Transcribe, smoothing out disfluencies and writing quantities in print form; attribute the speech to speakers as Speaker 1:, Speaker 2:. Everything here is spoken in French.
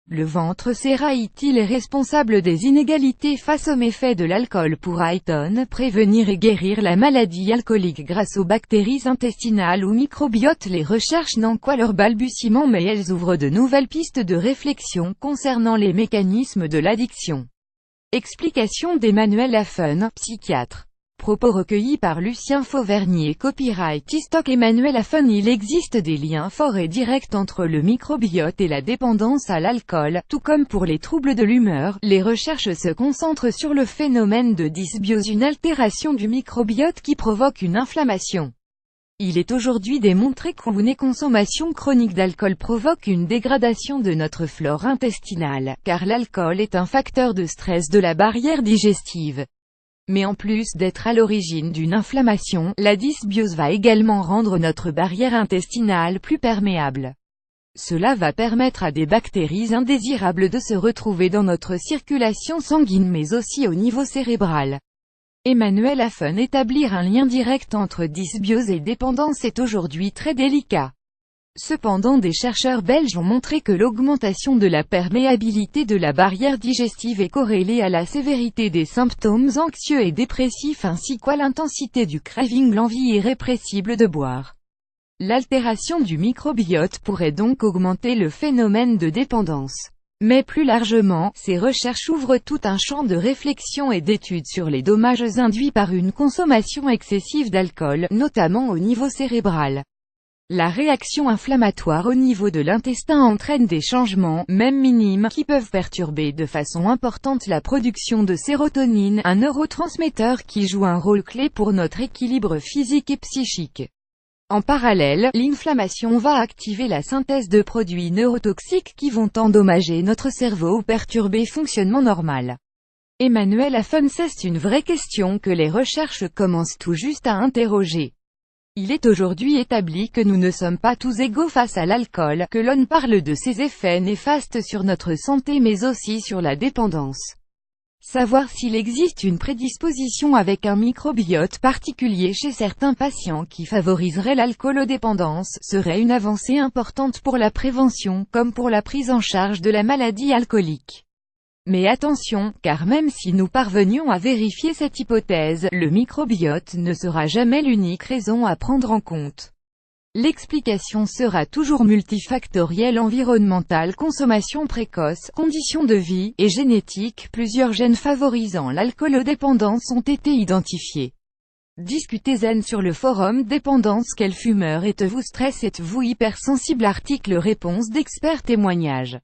Speaker 1: Le ventre serraïtile est responsable des inégalités face aux méfaits de l'alcool. Pourrait-on prévenir et guérir la maladie alcoolique grâce aux bactéries intestinales ou microbiote? Les recherches n'en quoi leur balbutiement, mais elles ouvrent de nouvelles pistes de réflexion concernant les mécanismes de l'addiction. Explication d'Emmanuel Affen, psychiatre. Propos recueillis par Lucien Fauvernier. Copyright Stock Emmanuel Affen. Il existe des liens forts et directs entre le microbiote et la dépendance à l'alcool, tout comme pour les troubles de l'humeur. Les recherches se concentrent sur le phénomène de dysbiose, une altération du microbiote qui provoque une inflammation. Il est aujourd'hui démontré qu'une consommation chronique d'alcool provoque une dégradation de notre flore intestinale, car l'alcool est un facteur de stress de la barrière digestive. Mais en plus d'être à l'origine d'une inflammation, la dysbiose va également rendre notre barrière intestinale plus perméable. Cela va permettre à des bactéries indésirables de se retrouver dans notre circulation sanguine mais aussi au niveau cérébral. Emmanuel Affen. Établir un lien direct entre dysbiose et dépendance est aujourd'hui très délicat. Cependant, des chercheurs belges ont montré que l'augmentation de la perméabilité de la barrière digestive est corrélée à la sévérité des symptômes anxieux et dépressifs ainsi qu'à l'intensité du craving, l'envie irrépressible de boire. L'altération du microbiote pourrait donc augmenter le phénomène de dépendance. Mais plus largement, ces recherches ouvrent tout un champ de réflexion et d'études sur les dommages induits par une consommation excessive d'alcool, notamment au niveau cérébral. La réaction inflammatoire au niveau de l'intestin entraîne des changements, même minimes, qui peuvent perturber de façon importante la production de sérotonine, un neurotransmetteur qui joue un rôle clé pour notre équilibre physique et psychique. En parallèle, l'inflammation va activer la synthèse de produits neurotoxiques qui vont endommager notre cerveau ou perturber le fonctionnement normal. Emmanuel Affen. C'est une vraie question que les recherches commencent tout juste à interroger. Il est aujourd'hui établi que nous ne sommes pas tous égaux face à l'alcool, que l'on parle de ses effets néfastes sur notre santé mais aussi sur la dépendance. Savoir s'il existe une prédisposition avec un microbiote particulier chez certains patients qui favoriserait l'alcoolodépendance serait une avancée importante pour la prévention comme pour la prise en charge de la maladie alcoolique. Mais attention, car même si nous parvenions à vérifier cette hypothèse, le microbiote ne sera jamais l'unique raison à prendre en compte. L'explication sera toujours multifactorielle: environnementale, consommation précoce, conditions de vie, et génétique. Plusieurs gènes favorisant l'alcoolodépendance ont été identifiés. Discutez-en sur le forum Dépendance. Quel fumeur êtes-vous? Stress? Êtes-vous hypersensible? Article réponse d'experts. Témoignages.